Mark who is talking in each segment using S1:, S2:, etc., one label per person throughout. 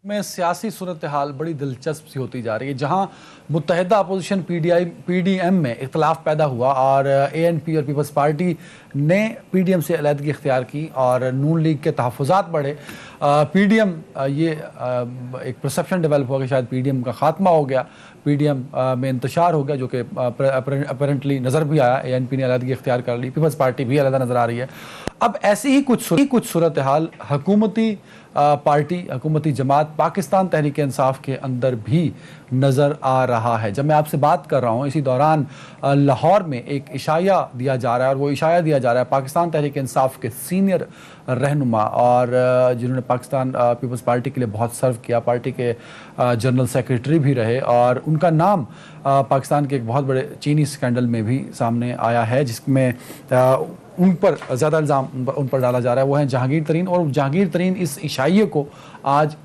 S1: میں سیاسی صورتحال بڑی دلچسپ سی ہوتی جا رہی ہے، جہاں متحدہ اپوزیشن پی ڈی ایم میں اختلاف پیدا ہوا اور اے این پی اور پیپلز پارٹی نے پی ڈی ایم سے علیحدگی اختیار کی اور نون لیگ کے تحفظات بڑھے۔ پی ڈی ایم یہ ایک پرسیپشن ڈیولپ ہوا کہ شاید پی ڈی ایم کا خاتمہ ہو گیا، پی ڈی ایم میں انتشار ہو گیا، جو کہ اپیرنٹلی نظر بھی آیا۔ اے این پی نے علیحدگی اختیار کر لی، پیپلز پارٹی بھی علیحدہ نظر آ رہی ہے۔ اب ایسی ہی کچھ صورتحال حکومتی پارٹی، حکومتی جماعت پاکستان تحریک انصاف کے اندر بھی نظر آ رہا ہے۔ جب میں آپ سے بات کر رہا ہوں، اسی دوران لاہور میں ایک عشائیہ دیا جا رہا ہے، اور وہ عشائیہ دیا جا رہا ہے پاکستان تحریک انصاف کے سینئر رہنما اور جنہوں نے پاکستان پیپلز پارٹی کے لیے بہت سرو کیا، پارٹی کے جنرل سیکریٹری بھی رہے، اور ان کا نام پاکستان کے ایک بہت بڑے چینی اسکینڈل میں بھی سامنے آیا ہے، جس میں ان پر زیادہ الزام ان پر ڈالا جا رہا ہے۔ وہ ہیں جہانگیر ترین، اور جہانگیر ترین اس عشائیے کو آج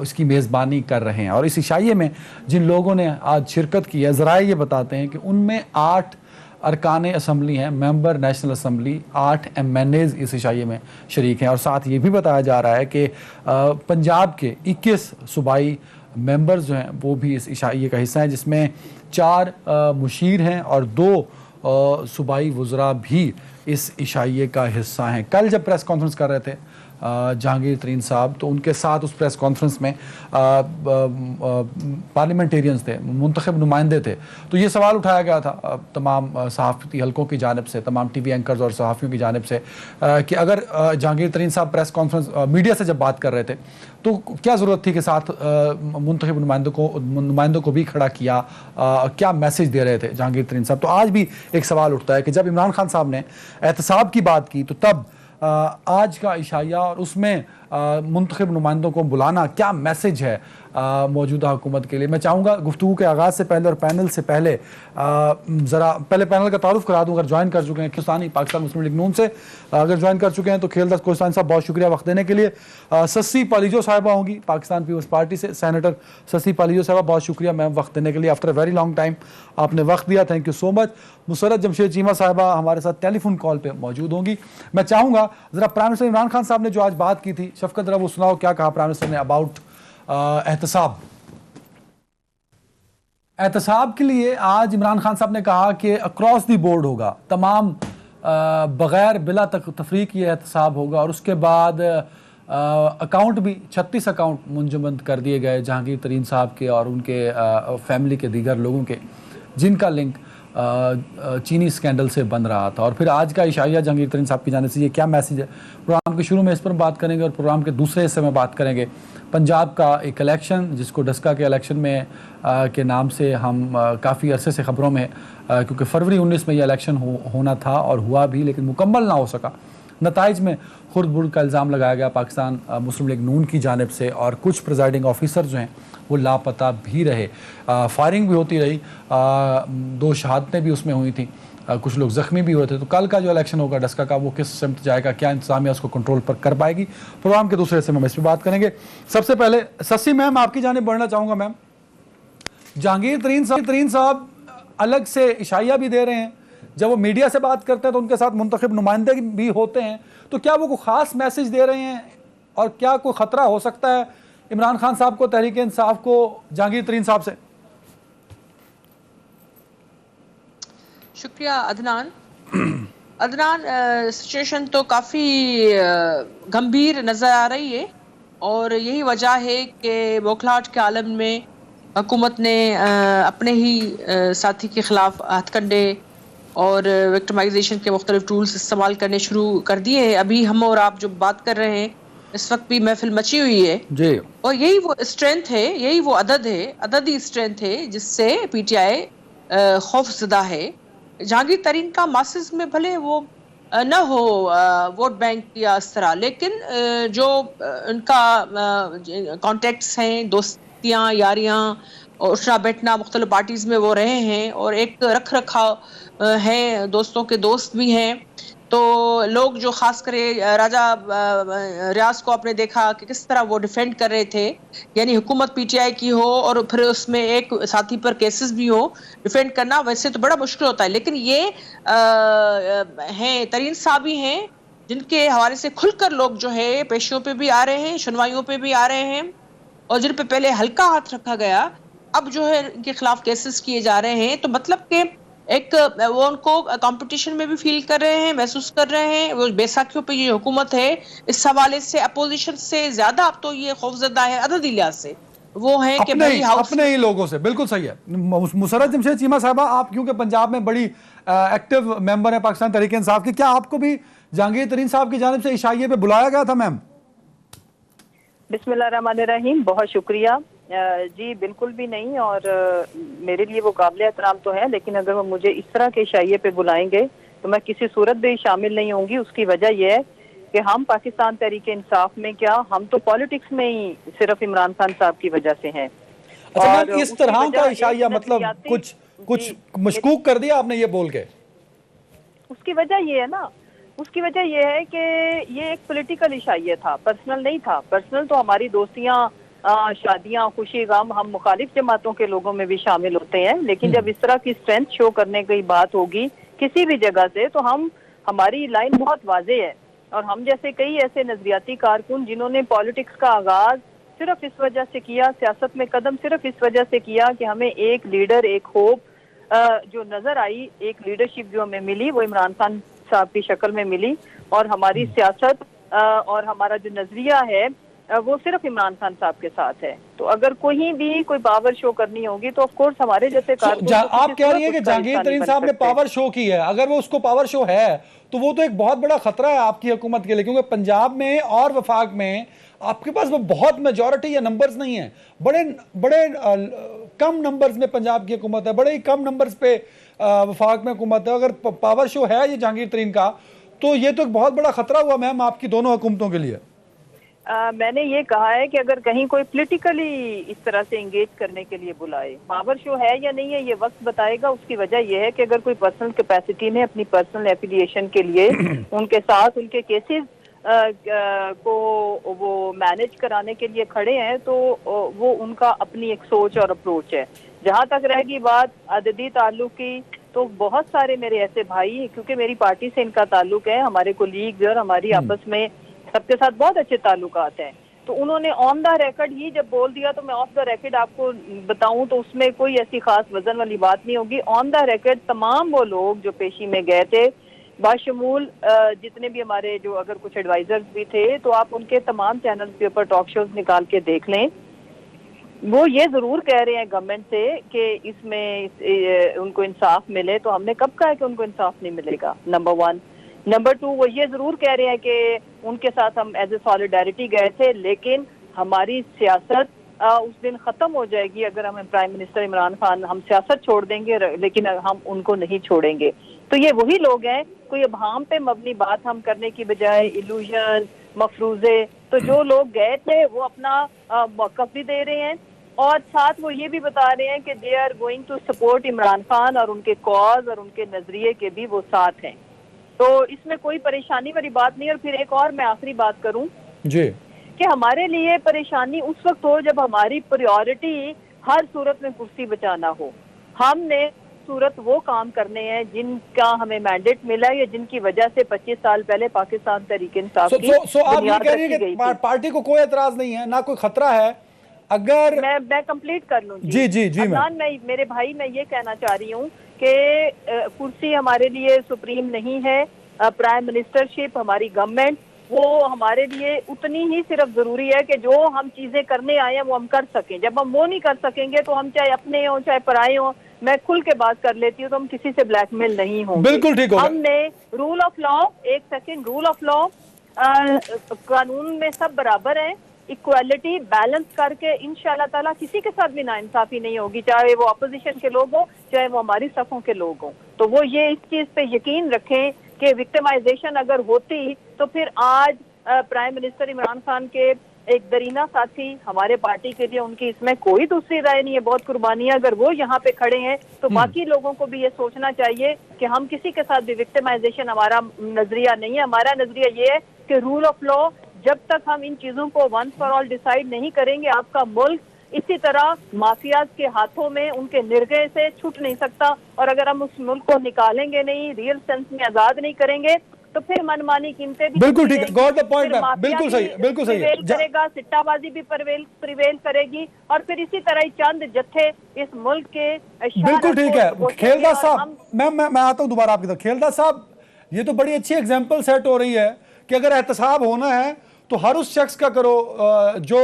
S1: اس کی میزبانی کر رہے ہیں۔ اور اس عشائیے میں جن لوگوں نے آج شرکت کی ہے، ذرائع یہ بتاتے ہیں کہ ان میں 8 ارکان اسمبلی ہیں، member national assembly, 8 M N As اس عشائیے میں شریک ہیں، اور ساتھ یہ بھی بتایا جا رہا ہے کہ پنجاب کے 21 صوبائی ممبرز جو ہیں وہ بھی اس عشائیے کا حصہ ہیں، جس میں 4 مشیر ہیں اور 2 صوبائی وزراء بھی اس عشائیے کا حصہ ہیں۔ کل جب پریس کانفرنس کر رہے تھے جہانگیر ترین صاحب، تو ان کے ساتھ اس پریس کانفرنس میں پارلیمنٹیرینز تھے، منتخب نمائندے تھے، تو یہ سوال اٹھایا گیا تھا تمام صحافتی حلقوں کی جانب سے، تمام ٹی وی اینکرز اور صحافیوں کی جانب سے، کہ اگر جہانگیر ترین صاحب پریس کانفرنس میڈیا سے جب بات کر رہے تھے تو کیا ضرورت تھی کہ ساتھ منتخب نمائندوں کو بھی کھڑا کیا، کیا میسج دے رہے تھے جہانگیر ترین صاحب؟ تو آج بھی ایک سوال اٹھتا ہے کہ جب عمران خان صاحب نے احتساب کی بات کی تو تب آج کا عشائیہ اور اس میں منتخب نمائندوں کو بلانا کیا میسج ہے موجودہ حکومت کے لیے؟ میں چاہوں گا گفتگو کے آغاز سے پہلے اور پینل سے پہلے ذرا پہلے پینل کا تعارف کرا دوں۔ اگر جوائن کر چکے ہیں پاکستان مسلم لیگ نون سے اگر جوائن کر چکے ہیں تو کھیل دست کوہستانی صاحب بہت شکریہ وقت دینے کے لیے۔ سسی پالیجو صاحبہ ہوں گی پاکستان پیپلز پارٹی سے، سینیٹر سسی پالیجو صاحبہ بہت شکریہ میم وقت دینے کے لیے، after a very long time آپ نے وقت دیا، تھینک یو سو مچ۔ مسرت جمشید چیمہ صاحبہ ہمارے ساتھ ٹیلی فون کال پہ موجود ہوں گی۔ میں چاہوں گا ذرا پرائم منسٹر عمران خان صاحب نے جو آج بات کی تھی، شفقت ذرا وہ سناؤ کیا کہا پرائم منسٹر نے اباؤٹ احتساب کے لیے؟ آج عمران خان صاحب نے کہا کہ اکراس دی بورڈ ہوگا، تمام بغیر بلا تفریق یہ احتساب ہوگا، اور اس کے بعد اکاؤنٹ بھی 36 اکاؤنٹ منجمد کر دیے گئے جہانگیر ترین صاحب کے اور ان کے فیملی کے دیگر لوگوں کے، جن کا لنک چینی اسکینڈل سے بن رہا تھا۔ اور پھر آج کا عشائیہ جہانگیر ترین صاحب کی جانب سے یہ کیا میسج ہے؟ پروگرام کے شروع میں اس پر بات کریں گے، اور پروگرام کے دوسرے حصے میں بات کریں گے پنجاب کا ایک الیکشن، جس کو ڈسکا کے الیکشن میں کے نام سے ہم کافی عرصے سے خبروں میں، کیونکہ فروری 19 میں یہ الیکشن ہونا تھا اور ہوا بھی، لیکن مکمل نہ ہو سکا۔ نتائج میں خرد برد کا الزام لگایا گیا پاکستان مسلم لیگ نون کی جانب سے، اور کچھ پریزائڈنگ آفیسر جو ہیں وہ لاپتہ بھی رہے، فائرنگ بھی ہوتی رہی، 2 شہادتیں بھی اس میں ہوئی تھیں، کچھ لوگ زخمی بھی ہوئے تھے۔ تو کل کا جو الیکشن ہوگا ڈسکا کا، وہ کس سمت جائے گا، کیا انتظامیہ اس کو کنٹرول پر کر پائے گی؟ پروگرام کے دوسرے حصے میں ہم اس پہ بات کریں گے۔ سب سے پہلے سسی میم آپ کی جانب بڑھنا چاہوں گا۔ میم، جہانگیر ترین صاحب الگ سے عشائیہ بھی دے رہے ہیں، جب وہ میڈیا سے بات کرتے ہیں تو ان کے ساتھ منتخب نمائندے بھی ہوتے ہیں، تو کیا وہ کوئی خاص میسج دے رہے ہیں، اور کیا کوئی خطرہ ہو سکتا ہے عمران خان صاحب کو، تحریک انصاف کو، جہانگیر ترین صاحب سے؟
S2: شکریہ عدنان۔ سچویشن تو کافی گمبھیر نظر آ رہی ہے، اور یہی وجہ ہے کہ بوکھلاہٹ کے عالم میں حکومت نے اپنے ہی ساتھی کے خلاف ہتھ کنڈے اور وکٹمائزیشن کے مختلف ٹولز استعمال کرنے شروع کر دیے ہیں۔ ابھی ہم اور آپ جو بات کر رہے ہیں اس وقت بھی محفل مچی ہوئی ہے
S1: جی،
S2: اور یہی وہ اسٹرینتھ ہے، یہی وہ عددی اسٹرینتھ ہے جس سے پی ٹی آئی خوف زدہ ہے۔ جہانگیر ترین کا ماسز میں بھلے وہ نہ ہو ووٹ بینک یا اس طرح، لیکن جو ان کا کانٹیکٹس ہیں، دوستیاں، یاریاں، اٹھنا بیٹھنا مختلف پارٹیز میں وہ رہے ہیں، اور ایک رکھ رکھاؤ ہے، دوستوں کے دوست بھی ہیں، تو لوگ جو خاص کرے راجہ ریاض کو آپ نے دیکھا کہ کس طرح وہ ڈیفینڈ کر رہے تھے، یعنی حکومت پی ٹی آئی کی ہو اور پھر اس میں ایک ساتھی پر کیسز بھی ہو، ڈیفینڈ کرنا ویسے تو بڑا مشکل ہوتا ہے، لیکن یہ ہیں ترین صاحب ہی ہیں جن کے حوالے سے کھل کر لوگ جو ہے پیشیوں پہ بھی آ رہے ہیں، سنوائیوں پہ بھی آ رہے ہیں، اور جن پہ پہلے ہلکا ہاتھ رکھا گیا اب جو ہے ان کے خلاف کیسز کیے جا رہے ہیں. تو مطلب کہ ایک وہ ان کو کمپٹیشن میں بھی فیل کر رہے ہیں, محسوس کر رہے ہیں. وہ بیساکھیوں پہ یہ حکومت ہے اس حوالے سے اپوزیشن سے زیادہ اب تو یہ خوفزدہ ہے عددی لحاظ سے. وہ ہیں کہ بھائی ہاؤس
S1: اپنے ہی لوگوں سے. بالکل صحیح ہے. مسرت جمشید چیمہ صاحبہ, آپ کیونکہ پنجاب میں بڑی ایکٹیو ممبر ہیں پاکستان تحریک انصاف کی, کیا آپ کو بھی جہانگیر ترین صاحب کی جانب سے عشائیے پہ بلایا گیا تھا میم؟
S3: بسم اللہ الرحمن الرحیم, بہت شکریہ. جی بالکل بھی نہیں, اور میرے لیے وہ قابل احترام تو ہے, لیکن اگر وہ مجھے اس طرح کے عشائیے پہ بلائیں گے تو میں کسی صورت بھی شامل نہیں ہوں گی. اس کی وجہ یہ ہے کہ ہم پاکستان تحریک انصاف میں کیا, ہم تو پالیٹکس میں ہی صرف عمران خان صاحب کی وجہ سے ہیں.
S1: اچھا
S3: اور
S1: میم, اس طرح کا عشائیہ مطلب کچھ مشکوک کر دیا آپ نے یہ بول کے؟
S3: اس کی وجہ یہ ہے نا, اس کی وجہ یہ ہے کہ یہ ایک پولیٹیکل عشائیہ تھا, پرسنل نہیں تھا. پرسنل تو ہماری دوستیاں, شادیاں, خوشی غم ہم مخالف جماعتوں کے لوگوں میں بھی شامل ہوتے ہیں, لیکن جب اس طرح کی اسٹرینتھ شو کرنے کی بات ہوگی کسی بھی جگہ سے تو ہماری لائن بہت واضح ہے. اور ہم جیسے کئی ایسے نظریاتی کارکن جنہوں نے پالیٹکس کا آغاز صرف اس وجہ سے کیا, سیاست میں قدم صرف اس وجہ سے کیا کہ ہمیں ایک لیڈر, ایک ہوپ جو نظر آئی, ایک لیڈرشپ جو ہمیں ملی وہ عمران خان صاحب کی شکل میں ملی. اور ہماری سیاست اور ہمارا جو نظریہ ہے وہ صرف عمران خان صاحب کے ساتھ ہے. تو اگر کوئی بھی کوئی پاور شو کرنی ہوگی تو آف کورس ہمارے جیسے کارکن
S1: آپ کہہ رہی ہیں کہ جہانگیر ترین صاحب نے پاور شو کی ہے. اگر وہ اس کو پاور شو ہے تو وہ تو ایک بہت بڑا خطرہ ہے آپ کی حکومت کے لیے, کیونکہ پنجاب میں اور وفاق میں آپ کے پاس وہ بہت میجورٹی یا نمبرز نہیں ہیں. بڑے کم نمبرز میں پنجاب کی حکومت ہے, بڑے ہی کم نمبرز پہ وفاق میں حکومت ہے. اگر پاور شو ہے یہ جہانگیر ترین کا تو یہ تو ایک بہت بڑا خطرہ ہوا میم آپ کی دونوں حکومتوں کے لیے.
S3: میں نے یہ کہا ہے کہ اگر کہیں کوئی پولیٹیکلی اس طرح سے انگیج کرنے کے لیے بلائے, پاور شو ہے یا نہیں ہے یہ وقت بتائے گا. اس کی وجہ یہ ہے کہ اگر کوئی پرسنل کیپیسٹی میں اپنی پرسنل ایفیلیشن کے لیے ان کے ساتھ ان کے کیسز کو وہ مینج کرانے کے لیے کھڑے ہیں تو وہ ان کا اپنی ایک سوچ اور اپروچ ہے. جہاں تک رہ گئی بات عددی تعلق کی, تو بہت سارے میرے ایسے بھائی, کیونکہ میری پارٹی سے ان کا تعلق ہے, ہمارے کولیگز اور ہماری آپس میں سب کے ساتھ بہت اچھے تعلقات ہیں, تو انہوں نے آن دا ریکارڈ ہی جب بول دیا تو میں آف دا ریکارڈ آپ کو بتاؤں تو اس میں کوئی ایسی خاص وزن والی بات نہیں ہوگی. آن دا ریکارڈ تمام وہ لوگ جو پیشی میں گئے تھے باشمول جتنے بھی ہمارے جو اگر کچھ ایڈوائزرز بھی تھے تو آپ ان کے تمام چینلز کے اوپر ٹاک شوز نکال کے دیکھ لیں, وہ یہ ضرور کہہ رہے ہیں گورنمنٹ سے کہ اس میں ان کو انصاف ملے. تو ہم نے کب کہا کہ ان کو انصاف نہیں ملے گا, نمبر 1. نمبر 2, وہ یہ ضرور کہہ رہے ہیں کہ ان کے ساتھ ہم ایز اے سالیڈیرٹی گئے تھے, لیکن ہماری سیاست اس دن ختم ہو جائے گی اگر ہم پرائم منسٹر عمران خان, ہم سیاست چھوڑ دیں گے لیکن ہم ان کو نہیں چھوڑیں گے. تو یہ وہی لوگ ہیں, کوئی ابہام پہ مبنی بات ہم کرنے کی بجائے ایلوژن, مفروضے, تو جو لوگ گئے تھے وہ اپنا موقف بھی دے رہے ہیں اور ساتھ وہ یہ بھی بتا رہے ہیں کہ they are going to support Imran Khan اور ان کے کاز اور ان کے نظریے کے بھی وہ ساتھ ہیں. تو اس میں کوئی پریشانی والی بات نہیں. اور پھر ایک اور میں آخری بات کروں
S1: جی,
S3: کہ ہمارے لیے پریشانی اس وقت ہو جب ہماری پریورٹی ہر صورت میں کرسی بچانا ہو. ہم نے صورت وہ کام کرنے ہیں جن کا ہمیں مینڈیٹ ملا ہے یا جن کی وجہ سے 25 سال پہلے پاکستان تحریک انصاف کی
S1: آپ یہ
S3: بنیاد
S1: کہہ رہی
S3: رکھی
S1: ہیں
S3: گئی
S1: کہ
S3: تھی.
S1: پارٹی کو کوئی اعتراض نہیں ہے, نہ کوئی خطرہ ہے. اگر
S3: میں کمپلیٹ کر لوں
S1: جی جی جی
S3: عدنان, میرے بھائی میں یہ کہنا چاہ رہی ہوں کہ کرسی ہمارے لیے سپریم نہیں ہے. پرائم منسٹرشپ ہماری گورنمنٹ وہ ہمارے لیے اتنی ہی صرف ضروری ہے کہ جو ہم چیزیں کرنے آئے ہیں وہ ہم کر سکیں. جب ہم وہ نہیں کر سکیں گے تو ہم چاہے اپنے ہوں چاہے پرائے ہوں, میں کھل کے بات کر لیتی ہوں, تو ہم کسی سے بلیک میل نہیں ہوں گے.
S1: بالکل ٹھیک ہوگا.
S3: ہم نے رول آف لا, ایک سیکنڈ, رول آف لا, قانون میں سب برابر ہیں, ایکویلٹی بیلنس کر کے انشاءاللہ تعالیٰ کسی کے ساتھ بھی ناانصافی نہیں ہوگی, چاہے وہ اپوزیشن کے لوگ ہوں چاہے وہ ہماری صفوں کے لوگ ہوں. تو وہ یہ اس چیز پہ یقین رکھیں کہ وکٹمائزیشن اگر ہوتی تو پھر آج پرائم منسٹر عمران خان کے ایک درینہ ساتھی ہمارے پارٹی کے لیے, ان کی اس میں کوئی دوسری رائے نہیں ہے, بہت قربانیاں, اگر وہ یہاں پہ کھڑے ہیں تو باقی لوگوں کو بھی یہ سوچنا چاہیے کہ ہم کسی کے ساتھ بھی وکٹمائزیشن ہمارا نظریہ نہیں ہے. ہمارا نظریہ یہ ہے کہ رول آف لا, جب تک ہم ان چیزوں کو ونس فار آل ڈیسائیڈ نہیں کریں گے آپ کا ملک اسی طرح مافیاز کے ہاتھوں میں ان کے نرگے سے چھوٹ نہیں سکتا. اور اگر ہم اس ملک کو نکالیں گے نہیں, ریئل سینس میں آزاد نہیں کریں گے, تو پھر منمانی قیمتیں بھی
S1: بالکل ٹھیک ہے,
S3: چلتی
S1: گاٹ
S3: رہیں
S1: دا
S3: گی.
S1: پوائنٹ
S3: پھر
S1: میم,
S3: مافیا
S1: بالکل صحیح,
S3: بھی
S1: بالکل صحیح
S3: پریویل کرے گا, سٹہ بازی بھی پریویل کرے گی, اور پھر اسی طرح ہی چند جتھے اس ملک کے
S1: بالکل ٹھیک ہے. کھیلداس صاحب,
S3: ہم
S1: میں آتا ہوں دوبارہ آپ کی طرف. کھیلداس صاحب, یہ تو بڑی اچھی ایگزامپل سیٹ ہو رہی ہے کہ اگر احتساب ہونا ہے تو ہر اس شخص کا کرو جو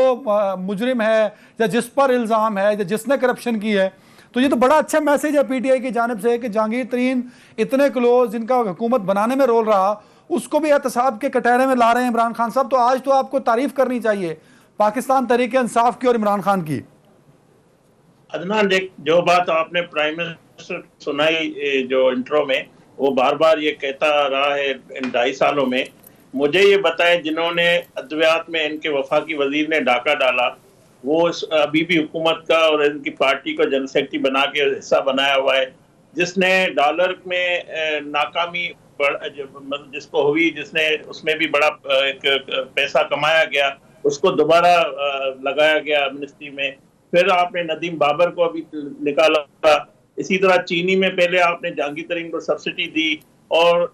S1: مجرم ہے یا جس پر الزام ہے یا جس نے کرپشن کی ہے. تو یہ تو بڑا اچھا میسج ہے پی ٹی آئی کی جانب سے کہ جہانگیر ترین اتنے کلوز جن کا حکومت بنانے میں رول رہا, اس کو بھی احتساب کے کٹہرے میں لا رہے ہیں عمران خان صاحب. تو آج تو آپ کو تعریف کرنی چاہیے پاکستان تحریک انصاف کی اور عمران خان کی.
S4: عدنان, جو بات آپ نے پرائم منسٹر سنائی جو انٹرو میں, وہ بار بار یہ کہتا رہا ہے ان 2.5 سالوں میں. مجھے یہ بتائے جنہوں نے ادویات میں ان کے وفاقی وزیر نے ڈاکہ ڈالا, وہ ابھی بھی حکومت کا اور ان کی پارٹی کو جنرل سیکرٹری بنا کے حصہ بنایا ہوا ہے. جس نے ڈالر میں ناکامی جس کو ہوئی, جس نے اس میں بھی بڑا پیسہ کمایا گیا, اس کو دوبارہ لگایا گیا منسٹری میں. پھر آپ نے ندیم بابر کو ابھی نکالا. اسی طرح چینی میں پہلے آپ نے جہانگیر ترین کو سبسڈی دی, اور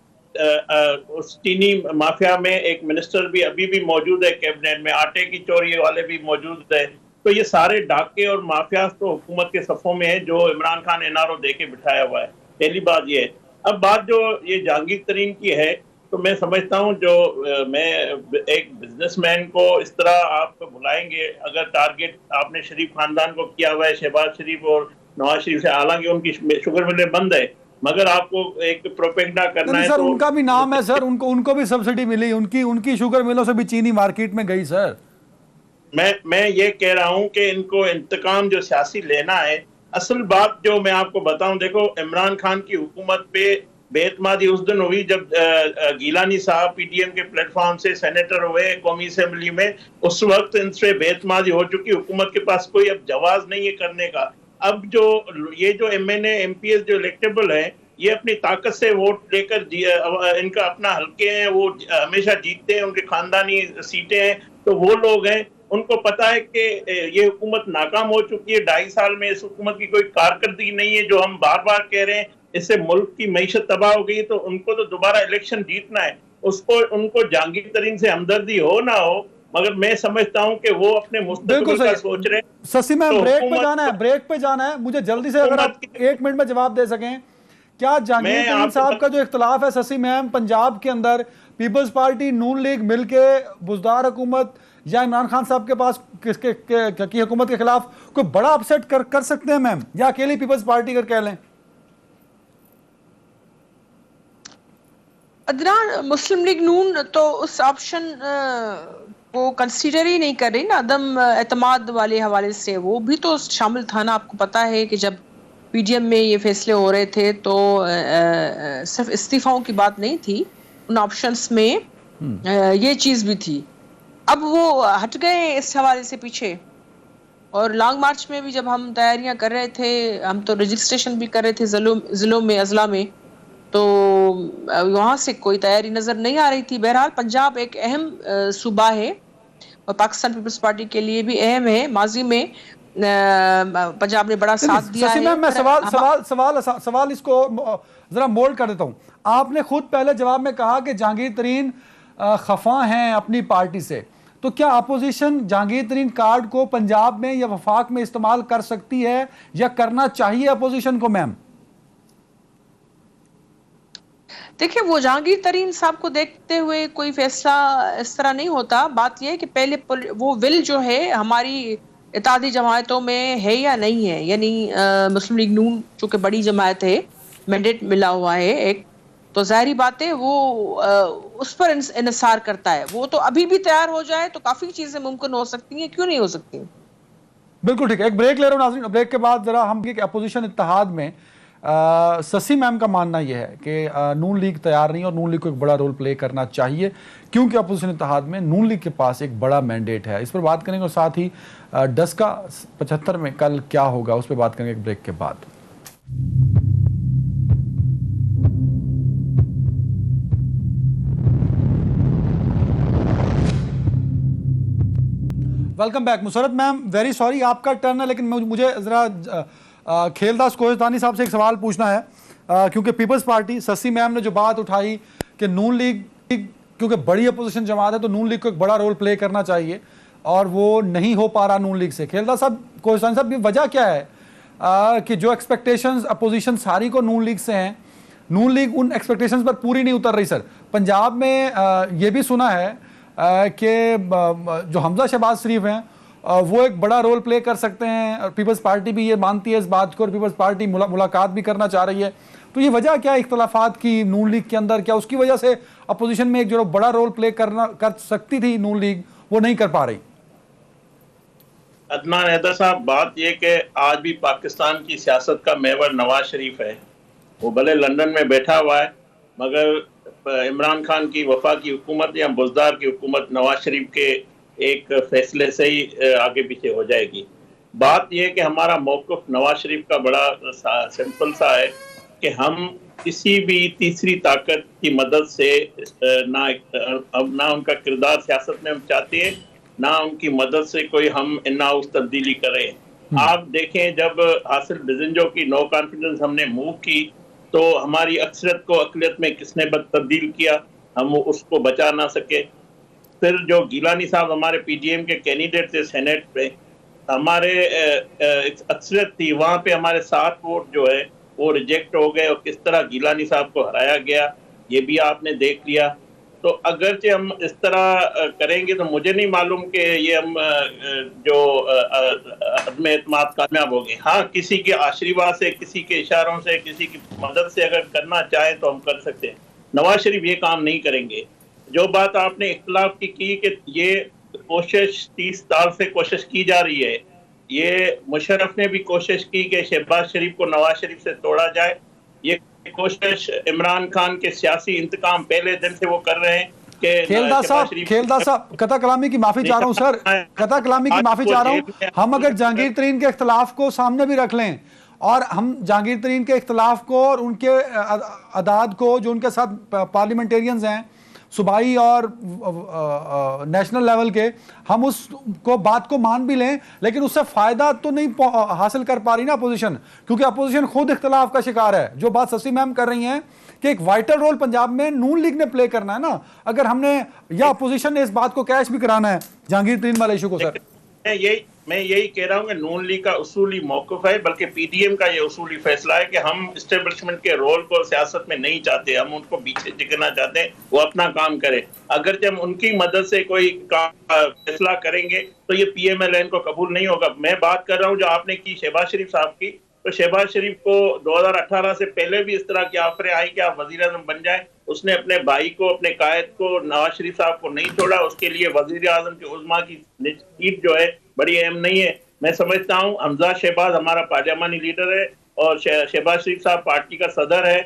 S4: اس چینی مافیا میں ایک منسٹر بھی ابھی بھی موجود ہے کیبنٹ میں, آٹے کی چوری والے بھی موجود ہے. تو یہ سارے ڈاکے اور مافیا تو حکومت کے صفوں میں ہیں جو Imran Khan N R O دے کے بٹھایا ہوا ہے. پہلی بات یہ ہے. اب بات جو یہ جہانگیر ترین کی ہے, تو میں سمجھتا ہوں جو میں ایک بزنس مین کو اس طرح آپ بلائیں گے, اگر ٹارگٹ آپ نے شریف خاندان کو کیا ہوا ہے, شہباز شریف اور نواز شریف سے, حالانکہ ان کی شوگر ملیں بند ہے, مگر آپ کو ایک پروپیگنڈا کرنا ہے
S1: سر
S4: تو
S1: ان کا بھی نام ہے سر, ان کو بھی سبسڈی ملی, ان کی شوگر ملوں سے بھی چینی مارکیٹ میں گئی سر.
S4: میں یہ کہہ رہا ہوں کہ ان کو انتقام جو سیاسی لینا ہے, اصل بات جو میں آپ کو بتاؤں, دیکھو عمران خان کی حکومت پہ بے اعتمادی اس دن ہوئی جب گیلانی صاحب پی ٹی ایم کے پلیٹ فارم سے سینیٹر ہوئے قومی اسمبلی میں. اس وقت ان سے بے اعتمادی ہو چکی, حکومت کے پاس کوئی اب جواز نہیں ہے کرنے کا. اب جو یہ جو M N A M P S جو الیکٹیبل ہیں, یہ اپنی طاقت سے ووٹ لے کر, ان کا اپنا حلقے ہیں, وہ ہمیشہ جیتتے ہیں, ان کے خاندانی سیٹیں ہیں, تو وہ لوگ ہیں. ان کو پتا ہے کہ یہ حکومت ناکام ہو چکی ہے. 2.5 سال میں اس حکومت کی کوئی کارکردگی نہیں ہے, جو ہم بار بار کہہ رہے ہیں. اس سے ملک کی معیشت تباہ ہو گئی, تو ان کو تو دوبارہ الیکشن جیتنا ہے. ان کو جہانگیر ترین سے ہمدردی ہو نہ ہو, مگر میں سمجھتا ہوں کہ وہ اپنے مستقبل کا سوچ رہے ہیں.
S1: سسی میم بریک پہ جانا ہے, مجھے جلدی سے اگر آپ 1 منٹ میں جواب دے سکیں. کیا جہانگیر ترین صاحب کا جو اختلاف ہے سسی میم پنجاب کے اندر, پیپلز پارٹی نون لیگ مل کے بزدار حکومت یا عمران خان صاحب کے پاس کی حکومت کے خلاف کوئی بڑا اپسیٹ کر سکتے ہیں میم, یا اکیلی پیپلز پارٹی کر کہہ لیں؟
S2: عدنان, مسلم لیگ نون تو اس آپشن کو کنسیڈر ہی نہیں کر رہی نا, عدم اعتماد والے حوالے سے. وہ بھی تو شامل تھا نا. آپ کو پتا ہے کہ جب پی ڈی ایم میں یہ فیصلے ہو رہے تھے تو صرف استعفاؤں کی بات نہیں تھی, ان آپشنز میں یہ چیز بھی تھی. اب وہ ہٹ گئے اس حوالے سے پیچھے. اور لانگ مارچ میں بھی جب ہم تیاریاں کر رہے تھے, ہم تو رجسٹریشن بھی کر رہے تھے ضلعوں میں, اضلاع میں, تو وہاں سے کوئی تیاری نظر نہیں آ رہی تھی. بہرحال پنجاب ایک اہم صوبہ ہے اور پاکستان پیپلز پارٹی کے لیے بھی اہم ہے. ماضی میں پنجاب نے بڑا ساتھ دیا ہے.
S1: میں سوال اس کو ذرا مولڈ کر دیتا ہوں. آپ نے خود پہلے جواب میں کہا کہ جہانگیر ترین خفا ہیں اپنی پارٹی سے, تو کیا اپوزیشن جہانگیر ترین کارڈ کو پنجاب میں یا وفاق میں استعمال کر سکتی ہے, یا کرنا چاہیے اپوزیشن کو میم؟
S2: دیکھیں, وہ جہانگیر ترین صاحب کو دیکھتے ہوئے کوئی فیصلہ اس طرح نہیں ہوتا. بات یہ ہے کہ پہلے وہ ول جو ہے ہماری اتحادی جماعتوں میں ہے یا نہیں ہے. یعنی مسلم لیگ نون چونکہ بڑی جماعت ہے, مینڈیٹ ملا ہوا ہے ایک, تو ظاہری بات ہے وہ اس پر انحصار کرتا ہے. وہ تو ابھی بھی تیار ہو جائے تو کافی چیزیں ممکن ہو سکتی ہیں, کیوں نہیں ہو سکتی.
S1: بالکل ٹھیک ہے, ایک بریک لے رہا ہوں ناظرین. بریک کے بعد ذرا ہم اپوزیشن اتحاد میں سسی میم کا ماننا یہ ہے کہ نون لیگ تیار نہیں, اور نون لیگ کو ایک بڑا رول پلے کرنا چاہیے, کیونکہ اپوزیشن اتحاد میں نون لیگ کے پاس ایک بڑا مینڈیٹ ہے. اس پر بات کریں گے, اور ساتھ ہی ڈسکا 75 میں کل کیا ہوگا اس پہ بات کریں گے ایک بریک کے بعد. Welcome back. Musarrat ma'am, very sorry آپ کا ٹرن ہے, لیکن مجھے ذرا کھیلداس کوہستانی صاحب سے ایک سوال پوچھنا ہے, کیونکہ پیپلز پارٹی سسی میم نے جو بات اٹھائی کہ نون لیگ کیونکہ بڑی اپوزیشن جماعت ہے تو نون لیگ کو ایک بڑا رول پلے کرنا چاہیے اور وہ نہیں ہو پا رہا نون لیگ سے. کھیلدار صاحب, کوہستانی صاحب, یہ وجہ کیا ہے کہ جو ایکسپیکٹیشنز اپوزیشن ساری کو نون لیگ سے ہیں, نون لیگ ان ایکسپیکٹیشنز پر پوری نہیں اتر رہی. سر, پنجاب میں یہ بھی سنا ہے کہ جو حمزہ شہباز شریف ہیں وہ ایک بڑا رول پلے کر سکتے ہیں, پیپلز پارٹی بھی یہ مانتی ہے اس بات کو, اور پیپلز پارٹی ملاقات بھی کرنا چاہ رہی ہے. تو یہ وجہ کیا ہے اختلافات کی نون لیگ کے اندر؟ کیا اس کی وجہ سے اپوزیشن میں ایک جو بڑا رول پلے کر سکتی تھی نون لیگ, وہ نہیں کر پا رہی؟
S4: عدنان حیدر صاحب, بات یہ کہ آج بھی پاکستان کی سیاست کا محور نواز شریف ہے. وہ بھلے لندن میں بیٹھا ہوا ہے مگر عمران خان کی وفاقی حکومت یا بزدار کی حکومت نواز شریف کے ایک فیصلے سے ہی آگے پیچھے ہو جائے گی. بات یہ کہ ہمارا موقف نواز شریف کا بڑا سمپل سا ہے کہ ہم کسی بھی تیسری طاقت کی مدد سے نہ ان کا کردار سیاست میں ہم چاہتے ہیں, نہ ان کی مدد سے کوئی ہم ان ہاؤس تبدیلی کریں. آپ دیکھیں جب حاصل بزنجو کی نو کانفیڈنس ہم نے موو کی تو ہماری اکثریت کو اقلیت میں کس نے تبدیل کیا, ہم اس کو بچا نہ سکے. پھر جو گیلانی صاحب ہمارے پی ڈی ایم کے کینڈیڈیٹ تھے سینیٹ پہ, ہمارے اکثریت تھی وہاں پہ, ہمارے 7 ووٹ جو ہے وہ ریجیکٹ ہو گئے اور کس طرح گیلانی صاحب کو ہرایا گیا یہ بھی آپ نے دیکھ لیا. تو اگرچہ ہم اس طرح کریں گے تو مجھے نہیں معلوم کہ یہ ہم جو عدم اعتماد کامیاب ہو گئے. ہاں, کسی کے آشیرواد سے, کسی کے اشاروں سے, کسی کی مدد سے اگر کرنا چاہیں تو ہم کر سکتے ہیں. نواز شریف یہ کام نہیں کریں گے. جو بات آپ نے اختلاف کی کہ یہ کوشش 30 سال سے کوشش کی جا رہی ہے, یہ مشرف نے بھی کوشش کی کہ شہباز شریف کو نواز شریف سے توڑا جائے. یہ کوشش عمران خان کے سیاسی انتقام پہلے دن سے وہ کر رہے ہیں کہ
S1: کھیلدار صاحب قطع کلامی کی معافی چاہ رہا ہوں سر, قطع کلامی کی معافی چاہ رہا ہوں. ہم اگر جہانگیر ترین کے اختلاف کو سامنے بھی رکھ لیں اور ہم جہانگیر ترین کے اختلاف کو اور ان کے اعداد کو جو ان کے ساتھ پارلیمنٹیرینز ہیں صوبائی اور نیشنل لیول کے, ہم اس کو بات کو مان بھی لیں, لیکن اس سے فائدہ تو نہیں حاصل کر پا رہی نا اپوزیشن, کیونکہ اپوزیشن خود اختلاف کا شکار ہے. جو بات سسی میم کر رہی ہیں کہ ایک وائٹل رول پنجاب میں نون لیگ نے پلے کرنا ہے نا, اگر ہم نے یا اپوزیشن نے اس بات کو کیش بھی کرانا ہے جہانگیر ترین والے ایشو کو. سر,
S4: میں یہی کہہ رہا ہوں کہ نون لیگ کا اصولی موقف ہے, بلکہ پی ڈی ایم کا یہ اصولی فیصلہ ہے کہ ہم اسٹیبلشمنٹ کے رول کو سیاست میں نہیں چاہتے, ہم ان کو پیچھے جھکنا چاہتے ہیں, وہ اپنا کام کریں. اگرچہ ہم ان کی مدد سے کوئی فیصلہ کریں گے تو یہ پی ایم ایل این کو قبول نہیں ہوگا. میں بات کر رہا ہوں جو آپ نے کی شہباز شریف صاحب کی, تو شہباز شریف کو 2018 سے پہلے بھی اس طرح کی آفریں آئی کہ آپ وزیر اعظم بن جائیں. اس نے اپنے بھائی کو, اپنے قائد کو, نواز شریف صاحب کو نہیں چھوڑا. اس کے لیے وزیر اعظم کے عظما کی سیٹ جو ہے بڑی اہم نہیں ہے. میں سمجھتا ہوں حمزہ شہباز ہمارا پارلیمانی لیڈر ہے اور شہباز شریف صاحب پارٹی کا صدر ہے,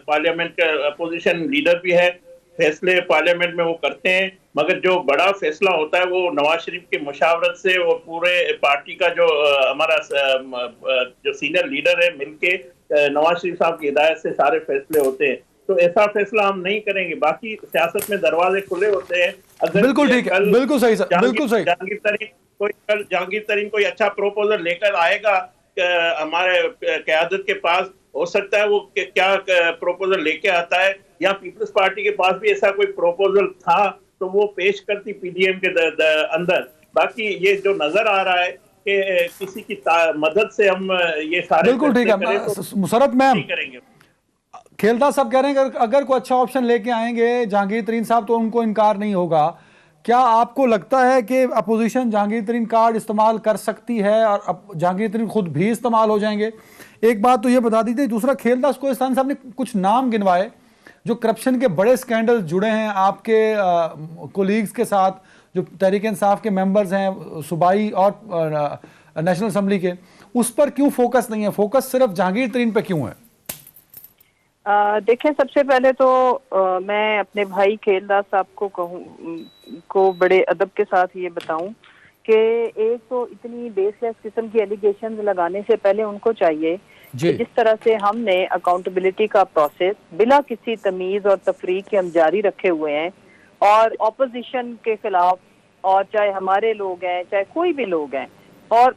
S4: پارلیمنٹ کا اپوزیشن لیڈر بھی ہے, فیصلے پارلیمنٹ میں وہ کرتے ہیں. مگر جو بڑا فیصلہ ہوتا ہے وہ نواز شریف کے مشاورت سے, وہ پورے پارٹی کا جو ہمارا جو سینئر لیڈر ہے مل کے نواز شریف صاحب کی ہدایت سے سارے فیصلے ہوتے ہیں. تو ایسا فیصلہ ہم نہیں کریں گے. باقی سیاست میں دروازے کھلے ہوتے ہیں.
S1: بالکل ٹھیک ہے, بالکل صحیح سر, بالکل صحیح.
S4: جہانگیر ترین کوئی اچھا پروپوزل لے کر آئے گا ہمارے قیادت کے پاس, ہو سکتا ہے وہ کیا پروپوزل لے کے آتا ہے, یا پیپلز پارٹی کے پاس بھی ایسا کوئی پروپوزل تھا تو وہ پیش کرتی پی ڈی ایم کے اندر. باقی یہ جو نظر آ رہا ہے کہ کسی کی مدد سے ہم یہ سارے
S1: بالکل ٹھیک ہے. مسرت میم, کھیلدار صاحب کہہ رہے ہیں کہ اگر کوئی اچھا آپشن لے کے آئیں گے جہانگیر ترین صاحب تو ان کو انکار نہیں ہوگا. کیا آپ کو لگتا ہے کہ اپوزیشن جہانگیر ترین کارڈ استعمال کر سکتی ہے اور جہانگیر ترین خود بھی استعمال ہو جائیں گے؟ ایک بات تو یہ بتا دیجیے. دوسرا, کھیلدار کوہستانی صاحب نے کچھ نام گنوائے جو کرپشن کے بڑے سکینڈل جڑے ہیں آپ کے کولیگز کے ساتھ, جو تحریک انصاف کے ممبرز ہیں صوبائی اور نیشنل اسمبلی کے, اس پر کیوں فوکس نہیں ہے؟ فوکس صرف جہانگیر ترین پہ کیوں ہے؟
S3: دیکھیں, سب سے پہلے تو میں اپنے بھائی کھیلدار صاحب کو بڑے ادب کے ساتھ یہ بتاؤں کہ ایک تو اتنی بیس لیس قسم کی ایلیگیشنز لگانے سے پہلے ان کو چاہیے جس طرح سے ہم نے اکاؤنٹیبلٹی کا پروسیس بلا کسی تمیز اور تفریق کے ہم جاری رکھے ہوئے ہیں, اور اپوزیشن کے خلاف, اور چاہے ہمارے لوگ ہیں چاہے کوئی بھی لوگ ہیں, اور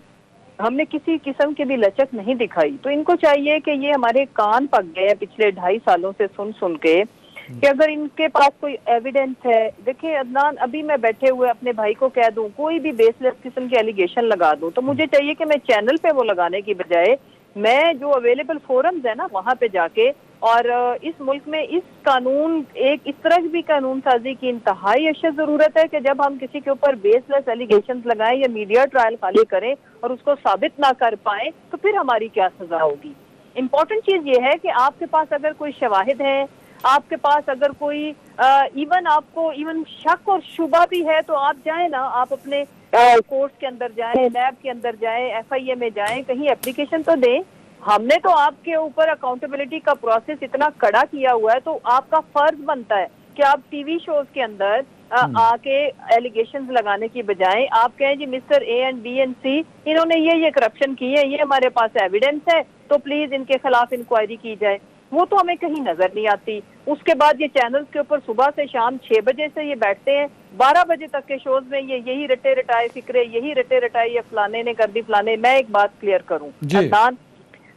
S3: ہم نے کسی قسم کی بھی لچک نہیں دکھائی. تو ان کو چاہیے کہ یہ ہمارے کان پک گئے پچھلے 2.5 سالوں سے سن کے کہ اگر ان کے پاس کوئی ایویڈنس ہے. دیکھیں عدنان, ابھی میں بیٹھے ہوئے اپنے بھائی کو کہہ دوں, کوئی بھی بیس لیس قسم کے ایلیگیشن لگا دوں, تو مجھے چاہیے کہ میں چینل پہ وہ لگانے کی بجائے میں جو اویلیبل فورمز ہیں نا وہاں پہ جا کے, اور اس ملک میں اس قانون, ایک اس طرح بھی قانون سازی کی انتہائی اشد ضرورت ہے کہ جب ہم کسی کے اوپر بیس لیس ایلیگیشنز لگائیں یا میڈیا ٹرائل خالی کریں اور اس کو ثابت نہ کر پائیں تو پھر ہماری کیا سزا ہوگی. امپورٹنٹ چیز یہ ہے کہ آپ کے پاس اگر کوئی شواہد ہیں, آپ کے پاس اگر کوئی ایون آپ کو ایون شک اور شبہ بھی ہے تو آپ جائیں نا, آپ اپنے کورٹس کے اندر جائیں, لیب کے اندر جائیں, ایف آئی اے میں جائیں, کہیں اپلیکیشن تو دیں. ہم نے تو آپ کے اوپر اکاؤنٹیبلٹی کا پروسیس اتنا کڑا کیا ہوا ہے, تو آپ کا فرض بنتا ہے کہ آپ ٹی وی شوز کے اندر آ کے ایلیگیشنز لگانے کی بجائے آپ کہیں جی mister A and B and C انہوں نے یہ کرپشن کی ہے, یہ ہمارے پاس ایویڈنس ہے, تو پلیز ان کے خلاف انکوائری کی جائے. وہ تو ہمیں کہیں نظر نہیں آتی. اس کے بعد یہ چینلز کے اوپر صبح سے شام 6 بجے سے یہ بیٹھتے ہیں, 12 بجے تک کے شوز میں یہی رٹے رٹائے فکرے, یہی رٹے رٹائے یہ فلانے نے کر دی فلانے. میں ایک بات کلیئر کروں عدنان,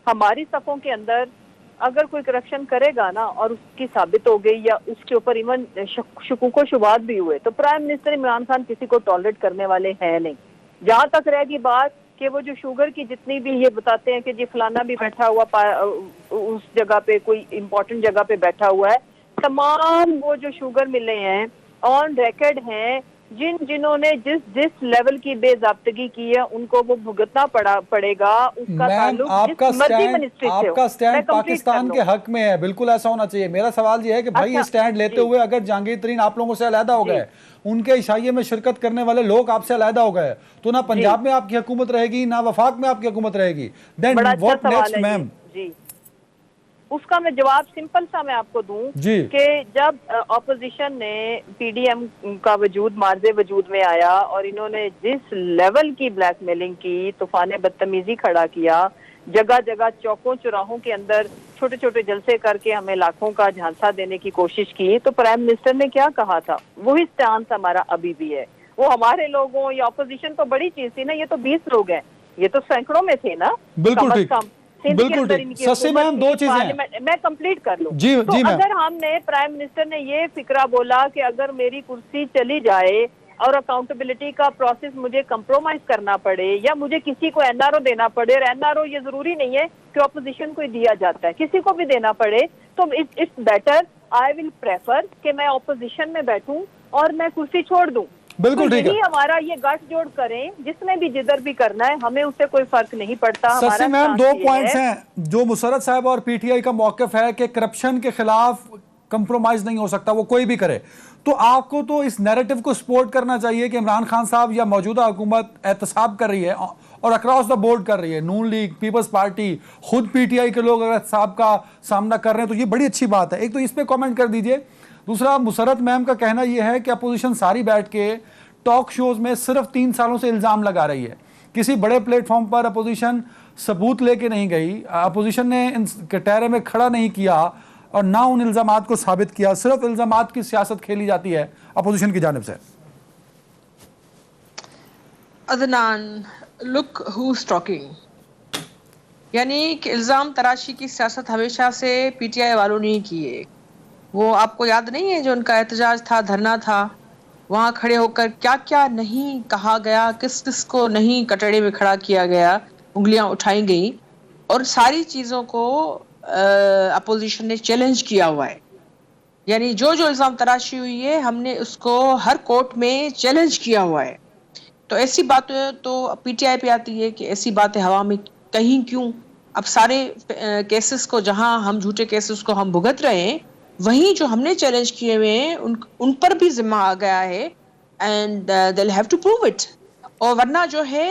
S3: ہماری صفوں کے اندر اگر کوئی کرپشن کرے گا نا اور اس کی ثابت ہو گئی یا اس کے اوپر ایون شکوک و شبہات بھی ہوئے, تو پرائم منسٹر عمران خان کسی کو ٹالریٹ کرنے والے ہیں نہیں. جہاں تک رہ گئی بات کہ وہ جو شوگر کی جتنی بھی یہ بتاتے ہیں کہ جی فلانا بھی بیٹھا ہوا اس جگہ پہ, کوئی امپورٹنٹ جگہ پہ بیٹھا ہوا ہے, تمام وہ جو شوگر ملے ہیں آن ریکارڈ ہیں, جنہوں نے جس لیول کی بے ضابطگی کی ہے ان کو وہ بھگتنا پڑے گا. اس کا تعلق
S1: آپ کا سٹینڈ پاکستان کے حق میں ہے, بالکل ایسا ہونا چاہیے. میرا سوال یہ ہے کہ بھائی یہ سٹینڈ لیتے ہوئے اگر جہانگیر ترین آپ لوگوں سے علیحدہ ہو گئے, ان کے عشائیے میں شرکت کرنے والے لوگ آپ سے علیحدہ ہو گئے, تو نہ پنجاب میں آپ کی حکومت رہے گی نہ وفاق میں آپ کی حکومت رہے گی. دین واٹ نیکسٹ میم؟
S3: جی اس کا میں جواب سمپل سا میں آپ کو دوں کہ جب اپوزیشن نے پی ڈی ایم کا وجود مارز وجود میں آیا اور انہوں نے جس لیول کی بلیک میلنگ کی, طوفان بدتمیزی کھڑا کیا, جگہ جگہ چوکوں چوراہوں کے اندر چھوٹے چھوٹے جلسے کر کے ہمیں لاکھوں کا جھانسا دینے کی کوشش کی, تو پرائم منسٹر نے کیا کہا تھا, وہی سٹانس ہمارا ابھی بھی ہے. وہ ہمارے لوگوں یا اپوزیشن تو بڑی چیز تھی نا, یہ تو 20 لوگ ہیں, یہ تو سینکڑوں میں تھے نا.
S1: بالکل ٹھیک, بالکل ٹھیک. سسی میم دو چیزیں
S3: میں کمپلیٹ کر لوں. تو اگر ہم نے پرائم منسٹر نے یہ فکرہ بولا کہ اگر میری کرسی چلی جائے اور اکاؤنٹیبلٹی کا پروسیس مجھے کمپرومائز کرنا پڑے یا مجھے کسی کو این آر او دینا پڑے, اور این آر او یہ ضروری نہیں ہے کہ اپوزیشن کو دیا جاتا ہے, کسی کو بھی دینا پڑے, تو it's better, I will prefer کہ میں اپوزیشن میں بیٹھوں اور میں کرسی چھوڑ دوں.
S1: بالکل ٹھیک ہے,
S3: ہمارا یہ گٹھ جوڑ کریں, جس نے بھی جدھر بھی کرنا ہے, ہمیں اس سے کوئی فرق نہیں پڑتا.
S1: سسی میم 2 پوائنٹس ہیں جو مسرت صاحب اور پی ٹی آئی کا موقف ہے کہ کرپشن کے خلاف کمپرومائز نہیں ہو سکتا, وہ کوئی بھی کرے. تو آپ کو تو اس نیریٹو کو سپورٹ کرنا چاہیے کہ عمران خان صاحب یا موجودہ حکومت احتساب کر رہی ہے اور اکراس دا بورڈ کر رہی ہے, نون لیگ, پیپلز پارٹی, خود پی ٹی آئی کے لوگ اگر احتساب کا سامنا کر رہے ہیں تو یہ بڑی اچھی بات ہے. ایک تو اس پہ کامنٹ کر دیجئے. دوسرا, مسرت میم کا کہنا یہ ہے کہ اپوزیشن ساری بیٹھ کے ٹاک شوز میں صرف 3 سالوں سے الزام لگا رہی ہے, کسی بڑے پلیٹ فارم پر اپوزیشن ثبوت لے کے نہیں گئی, اپوزیشن نے ان کٹہرے میں کھڑا نہیں کیا اور نہ ان الزامات کو ثابت کیا, صرف الزامات کی سیاست کھیلی جاتی ہے اپوزیشن کی جانب سے.
S2: عدنان, لک ہوز ٹاکنگ, یعنی کہ الزام تراشی کی سیاست ہمیشہ سے پی ٹی آئی والوں نے کی ہے. وہ آپ کو یاد نہیں ہے جو ان کا احتجاج تھا, دھرنا تھا, وہاں کھڑے ہو کر کیا کیا نہیں کہا گیا, کس کس کو نہیں کٹڑے میں کھڑا کیا گیا, انگلیاں اٹھائی گئی, اور ساری چیزوں کو اپوزیشن نے چیلنج کیا ہوا ہے. یعنی جو الزام تراشی ہوئی ہے ہم نے اس کو ہر کورٹ میں چیلنج کیا ہوا ہے. تو ایسی باتیں تو پی ٹی آئی پہ آتی ہے کہ ایسی باتیں ہوا میں کہیں کیوں. اب سارے کیسز کو, جہاں ہم جھوٹے کیسز کو ہم بھگت رہے ہیں, وہیں جو ہم نے چیلنج کیے ہوئے ہیں ان پر بھی ذمہ آ گیا ہے, and they will have to prove it. اور ورنہ جو ہے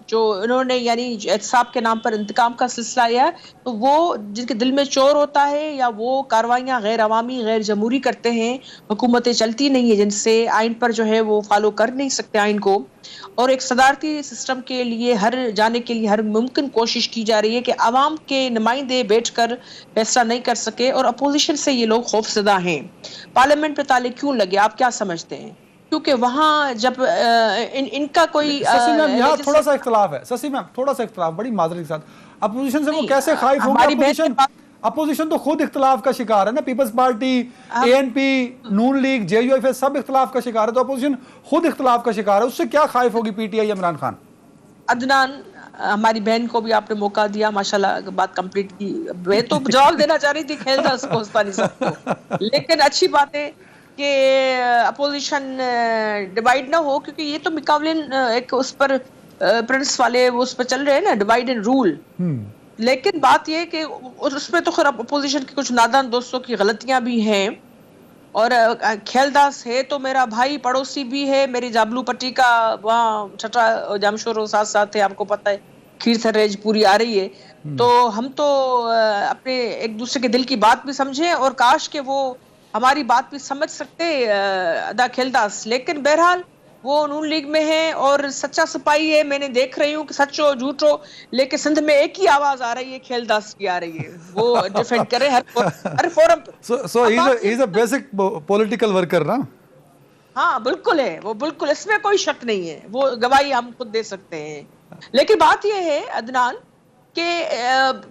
S2: جو انہوں نے یعنی احتساب کے نام پر انتقام کا سلسلہ لیا, تو وہ جن کے دل میں چور ہوتا ہے یا وہ کاروائیاں غیر عوامی غیر جمہوری کرتے ہیں, حکومتیں چلتی نہیں ہیں جن سے, آئین پر جو ہے وہ فالو کر نہیں سکتے آئین کو, اور ایک صدارتی سسٹم کے لیے ہر جانے کے لیے ہر ممکن کوشش کی جا رہی ہے کہ عوام کے نمائندے بیٹھ کر فیصلہ نہیں کر سکے, اور اپوزیشن سے یہ لوگ خوف زدہ ہیں. پارلیمنٹ پہ تالے کیوں لگے, آپ کیا سمجھتے ہیں؟ کیونکہ وہاں جب ان کا کوئی
S1: سسی میم یہاں تھوڑا سا اختلاف ہے, سسی میم تھوڑا سا اختلاف, بڑی معذرت کے ساتھ, اپوزیشن سے وہ کیسے خائف ہوگی؟ اپوزیشن تو خود اختلاف کا شکار ہے نا, Peoples Party, A N P, Noon league, J U F A, سب اختلاف کا شکار ہے, تو اپوزیشن خود اختلاف کا شکار ہے, اس سے کیا خائف ہوگی P T I Imran Khan?
S2: Adnan, ہماری بہن کو بھی آپ نے موقع دیا, ماشاءاللہ بات کمپلیٹ کی. میں تو جواب دینا چاہ رہی تھی کھیلداس کو, استانی صاحب کو, لیکن اچھی بات ہے کہ اپوزیشن ڈیوائیڈ نہ ہو, کیونکہ یہ تو مقابلن ایک اس پر پرنس والے وہ اس پہ چل رہے ہیں نا, ڈیوائیڈ اینڈ رول. لیکن بات یہ کہ اس میں تو خیر اپوزیشن کے کچھ نادان دوستوں کی غلطیاں بھی ہیں, اور کھیلداس ہے تو میرا بھائی پڑوسی بھی ہے, میری جابلو پٹی کا وہاں چھٹا جامشور ساتھ ساتھ ہے, آپ کو پتہ ہے کھیر تھر ریج پوری آ رہی ہے, تو ہم تو اپنے ایک دوسرے کے دل کی بات بھی سمجھیں, اور کاش کہ وہ ہماری بات بھی سمجھ سکتے ادا کھیلداس. لیکن بہرحال وہ نون لیگ میں ہے اور سچا سپاہی ہے, میں نے دیکھ رہی ہوں کہ سچ ہو جھوٹ ہو, لیکن سندھ میں ایک ہی آواز آ رہی ہے, کھیلداس کی آ رہی ہے, وہ ڈیفینڈ کرے ہر فورم پہ.
S1: So he's a basic political worker نا.
S2: ہاں بالکل ہے وہ, بالکل اس میں کوئی شک نہیں ہے, وہ گواہی ہم خود دے سکتے ہیں. لیکن بات یہ ہے عدنان کہ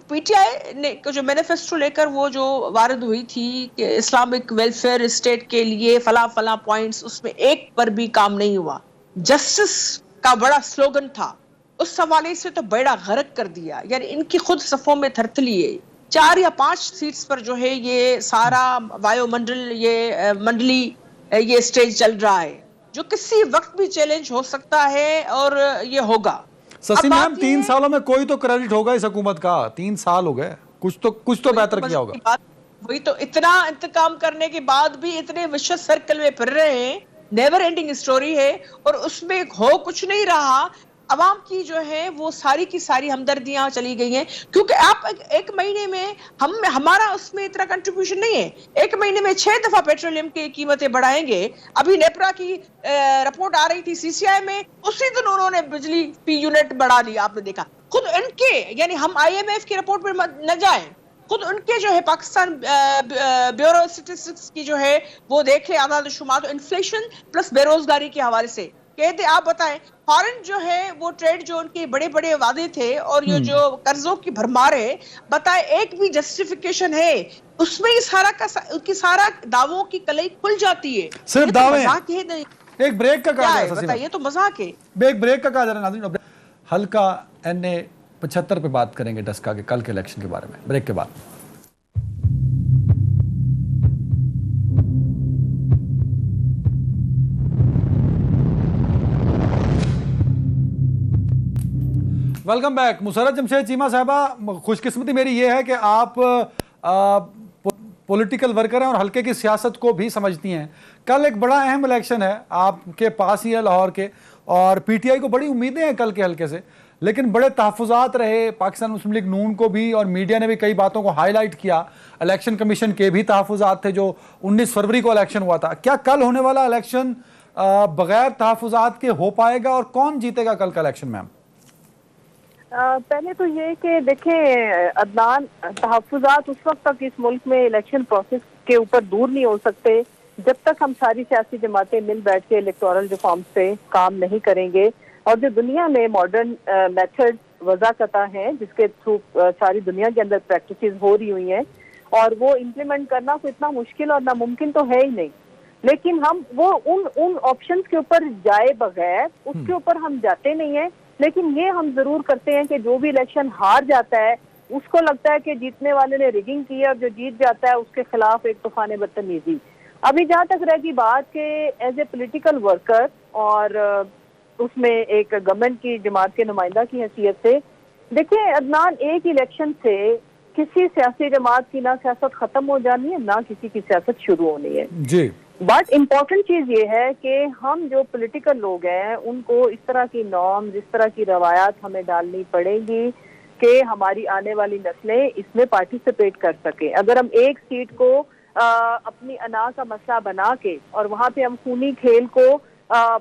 S2: پی ٹی آئی نے جو مینیفیسٹو لے کر وہ جو وارد ہوئی تھی کہ اسلامک ویلفیئر اسٹیٹ کے لیے فلاں فلاں پوائنٹس, اس میں ایک پر بھی کام نہیں ہوا. جسٹس کا بڑا سلوگن تھا, اس حوالے سے تو بیڑا غرق کر دیا, یعنی ان کی خود صفوں میں تھرتلی ہے. 4 یا 5 سیٹس پر جو ہے یہ سارا وایو منڈل, یہ منڈلی, یہ اسٹیج چل رہا ہے, جو کسی وقت بھی چیلنج ہو سکتا ہے, اور یہ ہوگا.
S1: سسی میم 3 سالوں میں کوئی تو کریڈٹ ہوگا اس حکومت کا, 3 سال ہو گئے, کچھ تو بہتر کیا ہوگا.
S2: وہی تو, اتنا انتقام کرنے کے بعد بھی اتنے وشوس سرکل میں پھر رہے ہیں, نیور اینڈنگ اسٹوری ہے, اور اس میں ہو کچھ نہیں رہا. عوام کی جو ہے وہ ساری کی ساری ہمدردیاں چلی گئی ہیں, کیونکہ آپ ایک مہینے میں ہمارا اس میں اتنا کنٹریبیوشن نہیں ہے. ایک مہینے میں 6 دفعہ پیٹرولیم کی قیمتیں بڑھائیں گے. ابھی نیپرا کی رپورٹ آ رہی تھی سی سی آئی میں, اسی دن انہوں نے بجلی فی یونٹ بڑھا دی, آپ نے دیکھا خود ان کے, یعنی ہم آئی ایم ایف کی رپورٹ پہ نہ جائیں, خود ان کے جو ہے پاکستان بیورو اسٹیٹسٹکس کی جو ہے وہ دیکھ لیں اعداد و شمار, انفلیشن پلس بے روزگاری کے حوالے سے کہتے. آپ بتائیں فارن جو ہے وہ ٹریڈ جو ان کے بڑے بڑے وعدے تھے, اور یہ جو قرضوں کی بھرمار ہے, بتائیں ایک بھی جسٹیفیکیشن ہے اس میں, یہ سارا دعووں کی کلئی کھل جاتی ہے.
S1: صرف دعوے, ایک بریک کا کہا جا رہا ہے,
S2: یہ تو مذاق ہے.
S1: ایک بریک کا کہا جا رہا ہے. ناظرین ہلکا این اے 75 پہ بات کریں گے ڈسکا کے کل کے الیکشن کے بارے میں, بریک کے بعد. Welcome back. مسرت جمشید چیمہ صاحبہ, خوش قسمتی میری یہ ہے کہ آپ پولیٹیکل ورکر ہیں اور حلقے کی سیاست کو بھی سمجھتی ہیں. کل ایک بڑا اہم الیکشن ہے, آپ کے پاس ہی ہے لاہور کے, اور پی ٹی آئی کو بڑی امیدیں ہیں کل کے حلقے سے, لیکن بڑے تحفظات رہے. پاکستان مسلم لیگ نون کو بھی, اور میڈیا نے بھی کئی باتوں کو ہائی لائٹ کیا. الیکشن کمیشن کے بھی تحفظات تھے جو 19 فروری کو الیکشن ہوا تھا. کیا کل ہونے والا الیکشن بغیر تحفظات کے ہو پائے گا, اور کون جیتے گا کل کا الیکشن میم؟
S3: پہلے تو یہ کہ دیکھیں عدنان, تحفظات اس وقت تک اس ملک میں الیکشن پروسیس کے اوپر دور نہیں ہو سکتے جب تک ہم ساری سیاسی جماعتیں مل بیٹھ کے الیکٹورل ریفارمز پہ کام نہیں کریں گے. اور جو دنیا میں ماڈرن میتھڈ وضع کرتا ہے, جس کے تھرو ساری دنیا کے اندر پریکٹسز ہو رہی ہوئی ہیں, اور وہ امپلیمنٹ کرنا کوئی اتنا مشکل اور ناممکن تو ہے ہی نہیں, لیکن ہم وہ ان آپشنز کے اوپر جائے بغیر اس کے اوپر ہم جاتے نہیں ہیں. لیکن یہ ہم ضرور کرتے ہیں کہ جو بھی الیکشن ہار جاتا ہے اس کو لگتا ہے کہ جیتنے والے نے ریگنگ کی ہے, اور جو جیت جاتا ہے اس کے خلاف ایک طوفان بدتمیزی. ابھی جہاں تک رہ گئی بات کہ ایز اے پولیٹیکل ورکر اور اس میں ایک گورنمنٹ کی جماعت کے نمائندہ کی حیثیت سے, دیکھیں عدنان, ایک الیکشن سے کسی سیاسی جماعت کی نہ سیاست ختم ہو جانی ہے, نہ کسی کی سیاست شروع ہونی ہے.
S1: جی,
S3: بٹ امپورٹنٹ چیز یہ ہے کہ ہم جو پولیٹیکل لوگ ہیں ان کو اس طرح کی نارمز, اس طرح کی روایات ہمیں ڈالنی پڑے گی کہ ہماری آنے والی نسلیں اس میں پارٹیسپیٹ کر سکیں. اگر ہم ایک سیٹ کو اپنی انا کا مسئلہ بنا کے اور وہاں پہ ہم خونی کھیل کو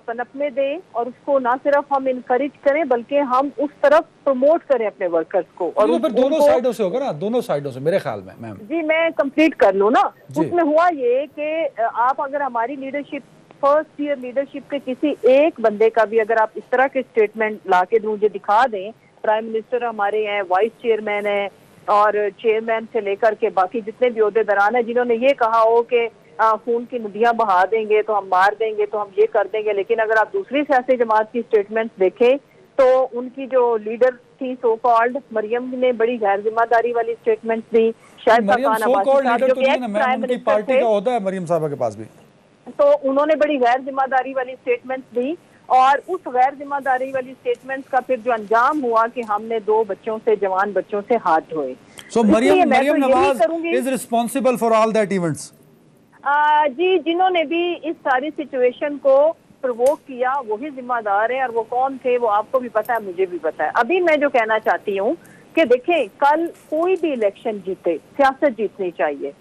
S3: پنپنے دیں, اور اس کو نہ صرف ہم انکریج کریں بلکہ ہم اس طرف پروموٹ کریں اپنے ورکرز کو. اور
S1: پھر دونوں سائڈوں سے ہوگا نا, دونوں سائڈوں سے میرے خیال میں میم.
S3: جی میں کمپلیٹ کر لوں نا. اس میں ہوا یہ کہ آپ اگر ہماری لیڈرشپ, فرسٹ ایئر لیڈرشپ کے کسی ایک بندے کا بھی اگر آپ اس طرح کے اسٹیٹمنٹ لا کے مجھے دکھا دیں, پرائم منسٹر ہمارے ہیں, وائس چیئرمین ہیں, اور چیئرمین سے لے کر کے باقی جتنے بھی عہدیداران ہیں جنہوں نے یہ کہا ہو کہ خون کی ندیاں بہا دیں گے تو ہم مار دیں گے تو ہم یہ کر دیں گے، لیکن اگر آپ دوسری سیاسی جماعت کی سٹیٹمنٹس دیکھیں تو ان کی جو لیڈر تھی سو کالڈ مریم نے بڑی غیر ذمہ داری والی سٹیٹمنٹس دی. شاید
S1: مریم سو کالڈ لیڈر تو نہیں ہے نا میم، ان کی پارٹی
S3: تھے
S1: کا عہدہ ہے مریم صاحبہ کے پاس بھی.
S3: تو انہوں نے بڑی غیر ذمہ داری والی سٹیٹمنٹس دی، اور اس غیر ذمہ داری والی سٹیٹمنٹس کا پھر جو انجام ہوا کہ ہم نے 2 بچوں سے، جوان بچوں سے ہاتھ دھوئے.
S1: So Maryam Nawaz is responsible for all that events.
S3: جی، جنہوں نے بھی اس ساری سچویشن کو پرووک کیا وہی ذمہ دار ہیں، اور وہ کون تھے وہ آپ کو بھی پتا ہے، مجھے بھی پتا ہے. ابھی میں جو کہنا چاہتی ہوں کہ دیکھیں، کل کوئی بھی الیکشن جیتے، سیاست جیتنی چاہیے،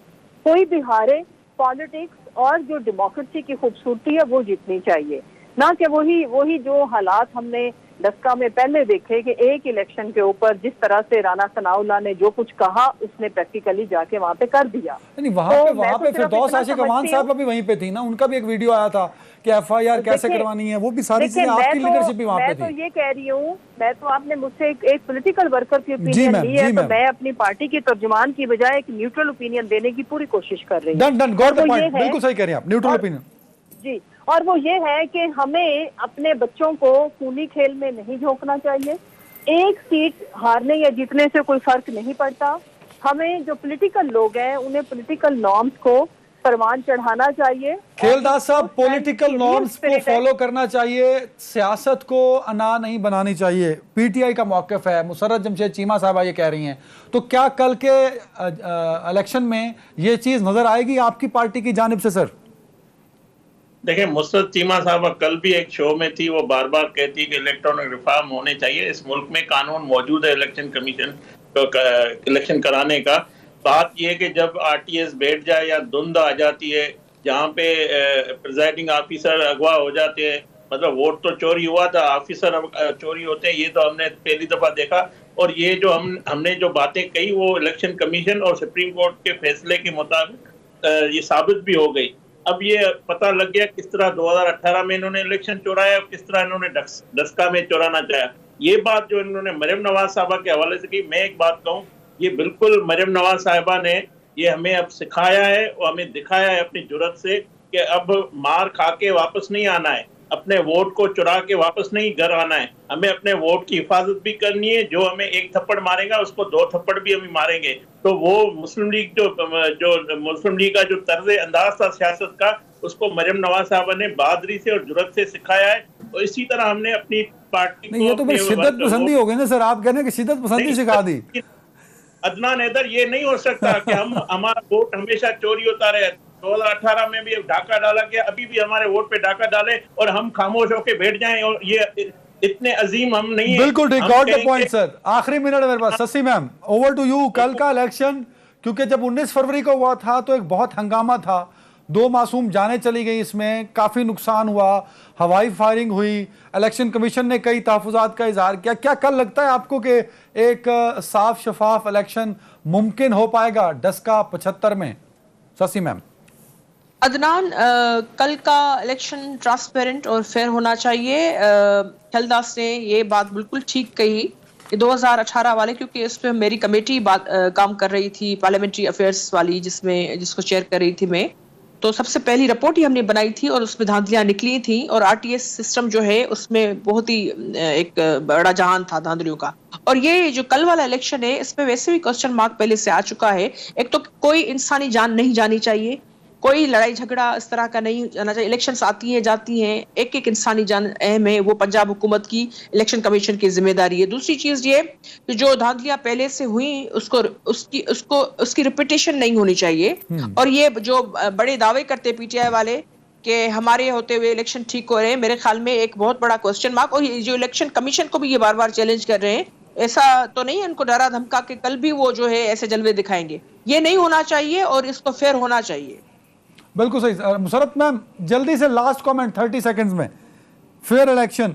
S3: کوئی بھی ہارے، پالیٹکس اور جو ڈیموکریسی کی خوبصورتی ہے وہ جیتنی چاہیے، نہ کہ وہی جو حالات ہم نے ڈسکا میں پہلے دیکھے کہ ایک الیکشن کے اوپر جس طرح سے رانا ثناء اللہ نے جو کچھ کہا اس نے پریکٹیکلی جا کے وہاں پہ کر دیا.
S1: وہاں پہ فردوس عاشق امان صاحبہ بھی وہیں پہ تھی نا، ان کا بھی ایک ویڈیو آیا تھا کہ ایف آئی آر کیسے کروانی ہے، وہ بھی ساری چیزیں آپ کی لیڈرشپ بھی وہاں پہ تھی.
S3: میں تو یہ کہہ رہی ہوں، میں تو آپ نے مجھ سے ایک پولیٹیکل ورکر کی اوپینین لی ہے، تو میں اپنی پارٹی کی ترجمان کی بجائے ایک نیوٹرل اوپینین دینے کی پوری کوشش کر رہی ہوں.
S1: ڈن گاٹ دی پوائنٹ، بالکل صحیح کہہ رہے ہیں آپ، نیوٹرل اوپینین.
S3: جی، اور وہ یہ ہے کہ ہمیں اپنے بچوں کو خونی کھیل میں نہیں جھونکنا چاہیے. ایک سیٹ ہارنے یا جیتنے سے کوئی فرق نہیں پڑتا. ہمیں جو پولیٹیکل لوگ ہیں انہیں پولیٹیکل نارمز کو پروان چڑھانا چاہیے.
S1: کھیلدار صاحب، پولیٹیکل نارمز کو فالو کرنا چاہیے، سیاست کو انا نہیں بنانی چاہیے. پی ٹی آئی کا موقف ہے، مسرت جمشید چیمہ صاحبہ یہ کہہ رہی ہیں، تو کیا کل کے الیکشن میں یہ چیز نظر آئے گی آپ کی پارٹی کی جانب سے؟ سر
S4: دیکھیں، مسرت چیمہ صاحبہ کل بھی ایک شو میں تھی، وہ بار بار کہتی کہ الیکٹرانک ریفارم ہونے چاہیے. اس ملک میں قانون موجود ہے الیکشن کمیشن الیکشن کرانے کا. بات یہ کہ جب آر ٹی ایس بیٹھ جائے یا دھند آ جاتی ہے، جہاں پہ پریزائڈنگ آفیسر اغوا ہو جاتے ہیں، مطلب ووٹ تو چوری ہوا تھا، آفیسر چوری ہوتے ہیں، یہ تو ہم نے پہلی دفعہ دیکھا. اور یہ جو ہم نے جو باتیں کہی وہ الیکشن کمیشن اور سپریم کورٹ کے فیصلے کے مطابق یہ ثابت بھی ہو گئی. اب یہ پتہ لگ گیا کس طرح 2018 میں انہوں نے الیکشن چورایا اور کس طرح انہوں نے ڈسکا میں چورانا چاہا. یہ بات جو انہوں نے مریم نواز صاحبہ کے حوالے سے کی، میں ایک بات کہوں، یہ بالکل مریم نواز صاحبہ نے یہ ہمیں اب سکھایا ہے اور ہمیں دکھایا ہے اپنی جرات سے کہ اب مار کھا کے واپس نہیں آنا ہے، اپنے ووٹ کو چرا کے واپس نہیں گھر آنا ہے. ہمیں اپنے ووٹ کی حفاظت بھی کرنی ہے. جو ہمیں ایک تھپڑ مارے گا اس کو 2 تھپڑ بھی ہمیں ماریں گے. تو وہ مسلم لیگ جو مسلم لیگ کا جو طرز انداز تھا سیاست کا، اس کو مریم نواز صاحبہ نے بہادری سے اور جرات سے سکھایا ہے. اور اسی طرح ہم نے اپنی پارٹی کو،
S1: یہ تو پھر شدت پسندی ہو گئی نا سر، آپ کہنے کہ شدت پسندی سکھا دی.
S4: عدنان حیدر، یہ نہیں ہو سکتا کہ ہمارا ووٹ ہمیشہ چوری ہوتا رہے. 2018 میں بھی ڈاکہ ڈالا گیا، ابھی بھی ہمارے ووٹ پہ ڈاکہ ڈالے اور ہم خاموش ہو کے بیٹھ جائیں، اور یہ اتنے عظیم ہم نہیں ہیں.
S1: بالکل ٹھیک، گاٹ دی پوائنٹ سر. آخری منٹ ہے میرے پاس، سسی میم اوور ٹو یو. کل کا الیکشن کیونکہ جب 19 فروری کو ہوا تھا تو ایک بہت ہنگامہ تھا، 2 معصوم جانیں چلی گئی، اس میں کافی نقصان ہوا، ہوائی فائرنگ ہوئی، الیکشن کمیشن نے کئی تحفظات کا اظہار کیا. کیا کل لگتا ہے آپ کو کہ ایک صاف شفاف الیکشن ممکن ہو پائے گا ڈسکا 75 میں؟ سسی میم.
S2: عدنان، کل کا الیکشن ٹرانسپیرنٹ اور فیئر ہونا چاہیے. کھلداس نے یہ بات بالکل ٹھیک کہی، 2018 والے، کیونکہ اس پہ میری کمیٹی کام کر رہی تھی، پارلیمنٹری افیئرس والی، جس کو چیئر کر رہی تھی میں. تو سب سے پہلی رپورٹ ہی ہم نے بنائی تھی اور اس میں دھاندلیاں نکلی تھیں، اور آر ٹی ایس سسٹم جو ہے اس میں بہت ہی ایک بڑا جہان تھا دھاندلیوں کا. اور یہ جو کل والا الیکشن ہے اس میں ویسے بھی کوسچن مارک پہلے سے آ چکا ہے. ایک تو کوئی انسانی جان نہیں جانی چاہیے، کوئی لڑائی جھگڑا اس طرح کا نہیں جانا چاہیے. الیکشنز آتی ہیں جاتی ہیں، ایک انسانی جان اہم ہے، وہ پنجاب حکومت کی الیکشن کمیشن کی ذمہ داری ہے. دوسری چیز یہ کہ جو دھاندلیاں پہلے سے ہوئیں اس کی ریپیٹیشن نہیں ہونی چاہیے. اور یہ جو بڑے دعوے کرتے پی ٹی آئی والے کہ ہمارے ہوتے ہوئے الیکشن ٹھیک ہو رہے ہیں، میرے خیال میں ایک بہت بڑا کوسچن مارک. اور جو الیکشن کمیشن کو بھی یہ بار بار چیلنج کر رہے ہیں، ایسا تو نہیں ہے ان کو ڈرا دھمکا کہ کل بھی وہ جو ہے ایسے جلوے دکھائیں گے. یہ نہیں ہونا چاہیے اور اس کو فیئر ہونا چاہیے.
S1: بالکل صحیح. مسرت میم جلدی سے لاسٹ کامنٹ 30 سیکنڈز میں، فیئر الیکشن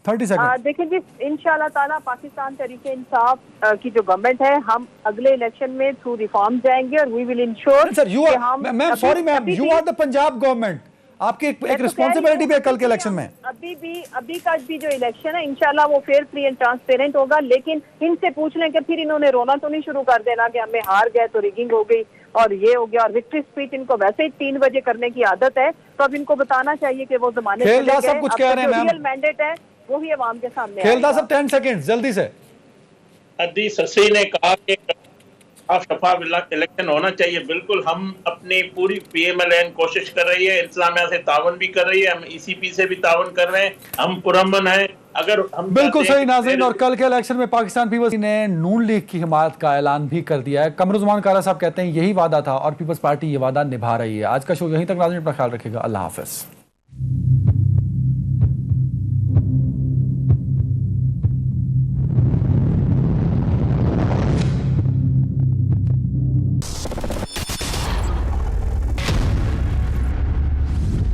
S1: 30 سیکنڈ.
S3: دیکھیں جی، انشاءاللہ تعالیٰ پاکستان تحریک انصاف کی جو گورنمنٹ ہے، ہم اگلے الیکشن میں تھرو ریفارم جائیں گے اور we will ensure.
S1: Sir you are, ma'am sorry ma'am, you are the Punjab government. آپ کی ایک رسپانسبلٹی بھی ہے کل کے الیکشن میں.
S3: ابھی کا بھی جو الیکشن ہے انشاءاللہ وہ فیئر فری اینڈ ٹرانسپیرنٹ ہوگا، لیکن ان سے پوچھ لیں کہ پھر انہوں نے رونا تو نہیں شروع کر دینا کہ ہمیں ہار گئے تو ریگنگ ہو گئی اور یہ ہو گیا، اور وکٹری اسپیچ ان کو ویسے ہی 3 بجے کرنے کی عادت ہے، تو اب ان کو بتانا چاہیے کہ وہ زمانے
S1: کھیلدار صاحب کچھ کہہ رہے ہیں میم.
S3: ریئل مینڈیٹ ہے وہی عوام کے سامنے آئے
S1: کھیلدار
S3: گا.
S1: صاحب 10 سیکنڈ جلدی سے.
S4: ادی سسی نے کہا کہ شفاف الیکشن ہونا چاہیے. بالکل ہم اپنی پوری پی ایم ایل این کوشش کر رہی ہے، انتظامیہ سے تعاون بھی کر رہی ہے، ہم ای سی پی سے بھی تعاون کر رہے ہیں، ہم پرامن ہیں. اگر ہم
S1: بالکل صحیح ناظرین، اور کل کے الیکشن میں پاکستان پیپلز نے نون لیگ کی حمایت کا اعلان بھی کر دیا ہے. قمرالزمان کارا صاحب کہتے ہیں یہی وعدہ تھا اور پیپلز پارٹی یہ وعدہ نبھا رہی ہے. آج کا شو یہیں تک ناظرین، اپنا خیال رکھے گا. اللہ حافظ.